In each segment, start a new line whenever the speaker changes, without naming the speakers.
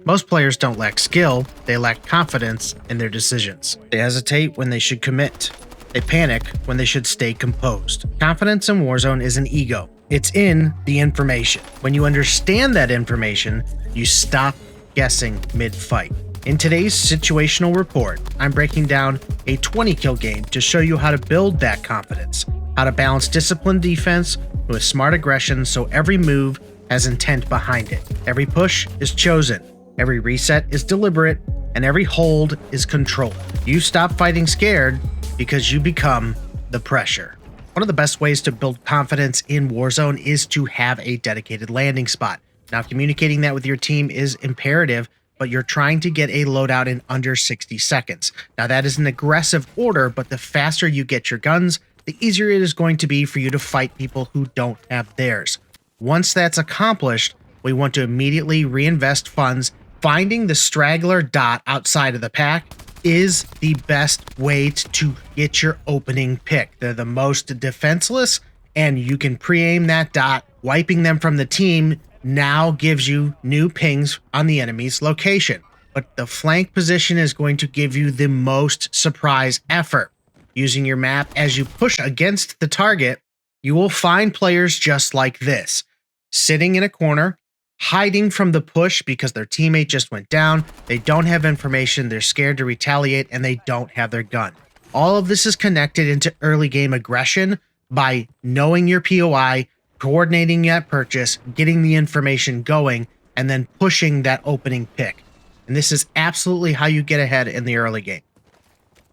Most players don't lack skill, they lack confidence in their decisions. They hesitate when they should commit. They panic when they should stay composed. Confidence in Warzone is an ego. It's in the information. When you understand that information, you stop guessing mid-fight. In today's situational report, I'm breaking down a 20-kill game to show you how to build that confidence, how to balance disciplined defense with smart aggression so every move has intent behind it. Every push is chosen, every reset is deliberate, and every hold is controlled. You stop fighting scared because you become the pressure. One of the best ways to build confidence in Warzone is to have a dedicated landing spot. Now, communicating that with your team is imperative, but you're trying to get a loadout in under 60 seconds. Now, that is an aggressive order, but the faster you get your guns, the easier it is going to be for you to fight people who don't have theirs. Once that's accomplished, we want to immediately reinvest funds. Finding the straggler dot outside of the pack is the best way to get your opening pick. They're the most defenseless, and you can pre-aim that dot. Wiping them from the team now gives you new pings on the enemy's location. But the flank position is going to give you the most surprise effort. Using your map as you push against the target, you will find players just like this, sitting in a corner, hiding from the push because their teammate just went down, they don't have information, they're scared to retaliate, and they don't have their gun. All of this is connected into early game aggression by knowing your POI, coordinating that purchase, getting the information going, and then pushing that opening pick. And this is absolutely how you get ahead in the early game.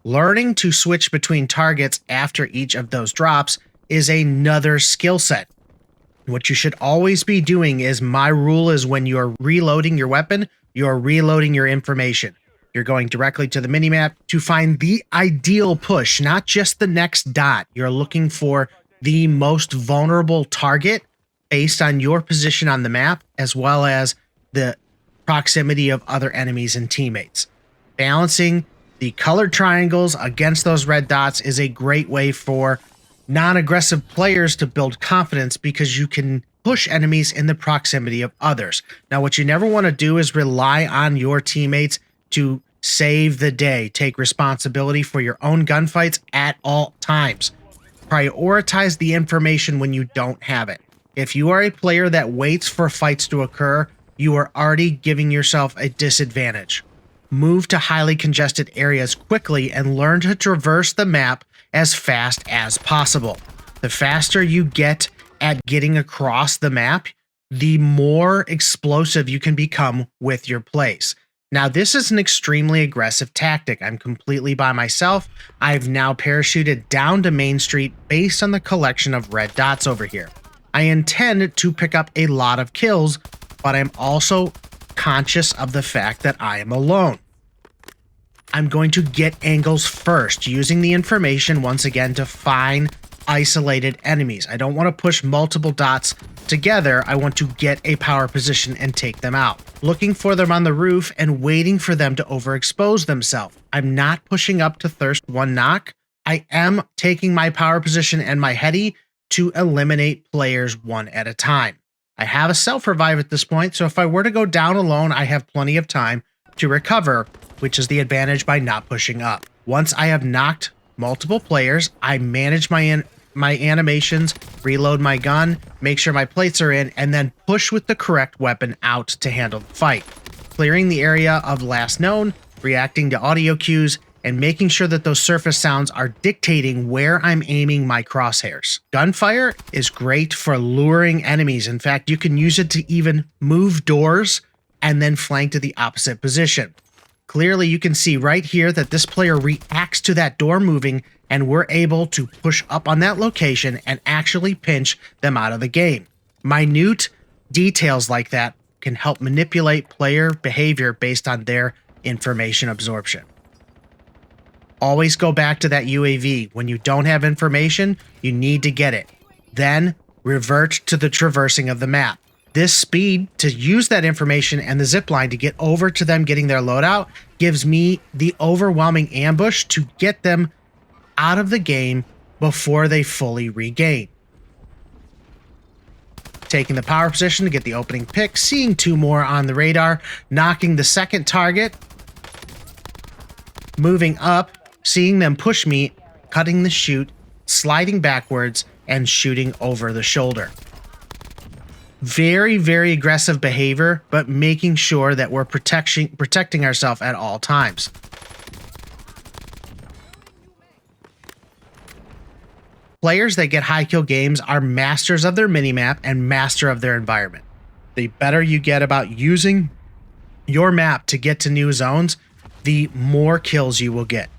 Learning to switch between targets after each of those drops is another skill set. What you should always be doing is, my rule is, when you're reloading your weapon, you're reloading your information. You're going directly to the minimap to find the ideal push, not just the next dot. You're looking for the most vulnerable target based on your position on the map, as well as the proximity of other enemies and teammates. Balancing the colored triangles against those red dots is a great way for non-aggressive players to build confidence, because you can push enemies in the proximity of others. Now, what you never want to do is rely on your teammates to save the day. Take responsibility for your own gunfights at all times. Prioritize the information when you don't have it. If you are a player that waits for fights to occur, you are already giving yourself a disadvantage. Move to highly congested areas quickly and learn to traverse the map as fast as possible. The faster you get at getting across the map, the more explosive you can become with your plays. Now, this is an extremely aggressive tactic. I'm completely by myself. I've now parachuted down to Main Street based on the collection of red dots over here. I intend to pick up a lot of kills, but I'm also conscious of the fact that I am alone. I'm going to get angles first, using the information once again to find isolated enemies. I don't want to push multiple dots together. I want to get a power position and take them out. Looking for them on the roof and waiting for them to overexpose themselves. I'm not pushing up to thirst one knock. I am taking my power position and my heady to eliminate players one at a time. I have a self-revive at this point, so if I were to go down alone, I have plenty of time to recover, which is the advantage by not pushing up. Once I have knocked multiple players, I manage my animations, reload my gun, make sure my plates are in, and then push with the correct weapon out to handle the fight. Clearing the area of last known, reacting to audio cues, and making sure that those surface sounds are dictating where I'm aiming my crosshairs. Gunfire is great for luring enemies. In fact, you can use it to even move doors and then flank to the opposite position. Clearly, you can see right here that this player reacts to that door moving, and we're able to push up on that location and actually pinch them out of the game. Minute details like that can help manipulate player behavior based on their information absorption. Always go back to that UAV. When you don't have information, you need to get it. Then revert to the traversing of the map. This speed to use that information and the zip line to get over to them getting their loadout gives me the overwhelming ambush to get them out of the game before they fully regain. taking the power position to get the opening pick, seeing 2 more on the radar, knocking the second target, moving up, seeing them push me, cutting the chute, sliding backwards, and shooting over the shoulder. Very, very aggressive behavior, but making sure that we're protecting ourselves at all times. Players that get high kill games are masters of their minimap and master of their environment. The better you get about using your map to get to new zones, the more kills you will get.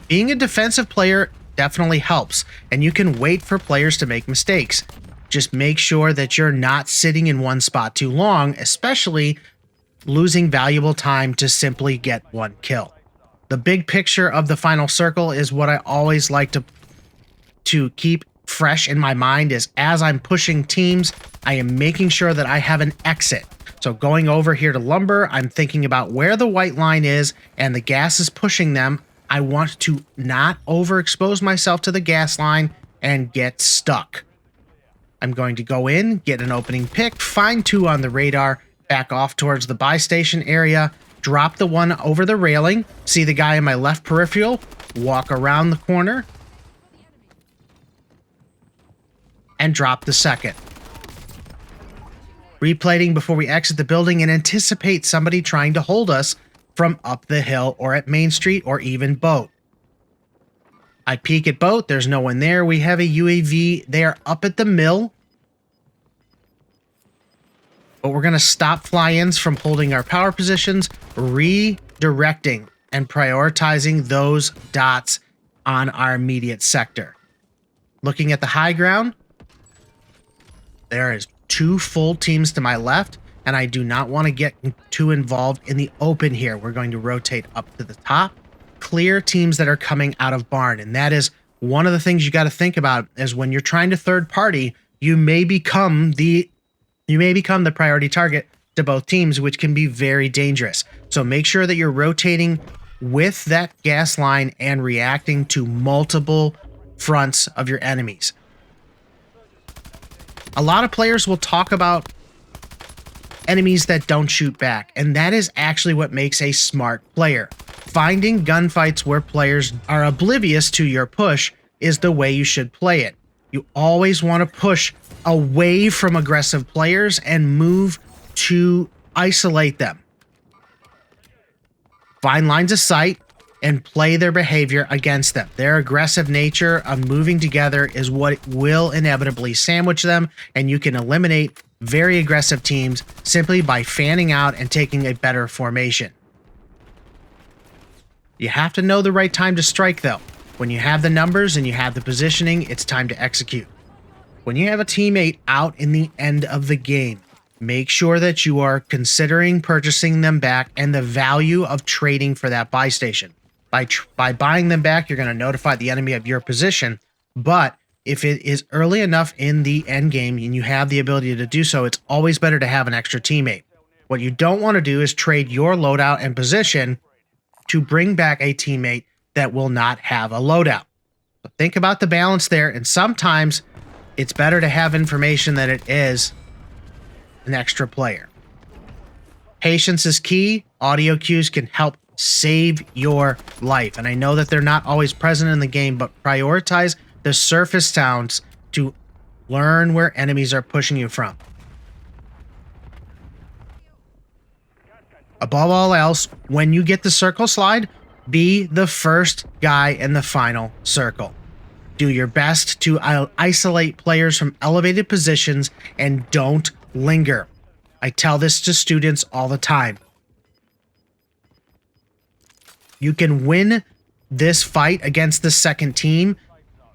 Being a defensive player definitely helps, and you can wait for players to make mistakes. Just make sure that you're not sitting in one spot too long, especially losing valuable time to simply get one kill. The big picture of the final circle is what I always like to keep fresh in my mind is as I'm pushing teams, I am making sure that I have an exit. So going over here to lumber, I'm thinking about where the white line is and the gas is pushing them. I want to not overexpose myself to the gas line and get stuck. I'm going to go in, get an opening pick, find 2 on the radar, back off towards the buy station area, drop the one over the railing, see the guy in my left peripheral, walk around the corner, and drop the second. Replating before we exit the building and anticipate somebody trying to hold us from up the hill or at Main Street or even boat. I peek at boat, there's no one there. We have a UAV, they are up at the mill. But we're going to stop fly-ins from holding our power positions, redirecting and prioritizing those dots on our immediate sector. Looking at the high ground, there is 2 full teams to my left, and I do not want to get too involved in the open here. We're going to rotate up to the top, clear teams that are coming out of barn, and that is one of the things you got to think about is when you're trying to third party, you may become the priority target to both teams, which can be very dangerous. So make sure that you're rotating with that gas line and reacting to multiple fronts of your enemies. A lot of players will talk about enemies that don't shoot back, and that is actually what makes a smart player. Finding gunfights where players are oblivious to your push is the way you should play it. You always want to push away from aggressive players and move to isolate them. Find lines of sight and play their behavior against them. Their aggressive nature of moving together is what will inevitably sandwich them, and you can eliminate very aggressive teams simply by fanning out and taking a better formation. You have to know the right time to strike, though. When you have the numbers and you have the positioning, it's time to execute. When you have a teammate out in the end of the game, make sure that you are considering purchasing them back and the value of trading for that buy station. By buying them back, you're going to notify the enemy of your position, but if it is early enough in the end game and you have the ability to do so, it's always better to have an extra teammate. What you don't want to do is trade your loadout and position to bring back a teammate that will not have a loadout. So think about the balance there, and sometimes it's better to have information than it is an extra player. Patience is key. Audio cues can help save your life, and I know that they're not always present in the game, but prioritize the surface sounds to learn where enemies are pushing you from. Above all else, when you get the circle slide, be the first guy in the final circle. Do your best to isolate players from elevated positions and don't linger. I tell this to students all the time. You can win this fight against the second team,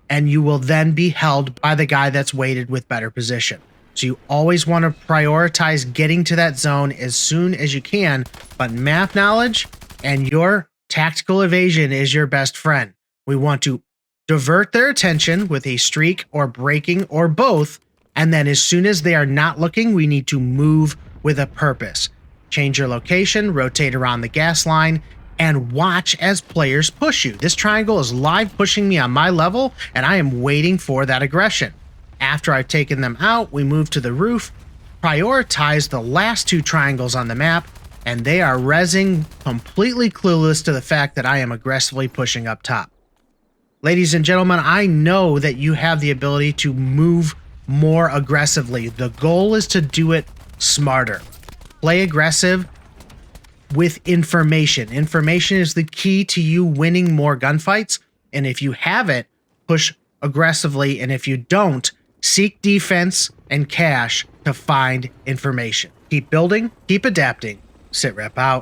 and you will then be held by the guy that's weighted with better position. So you always want to prioritize getting to that zone as soon as you can, but map knowledge and your tactical evasion is your best friend. We want to divert their attention with a streak or breaking or both, and then as soon as they are not looking, we need to move with a purpose. Change your location, rotate around the gas line, and watch as players push you. This triangle is live pushing me on my level, and I am waiting for that aggression. After I've taken them out, we move to the roof, prioritize the last two triangles on the map, and they are rezzing, completely clueless to the fact that I am aggressively pushing up top. Ladies and gentlemen, I know that you have the ability to move more aggressively. The goal is to do it smarter. Play aggressive with information. Information is the key to you winning more gunfights, and if you have it, push aggressively, and if you don't, seek defense and cash to find information. Keep building, keep adapting. SitRep out.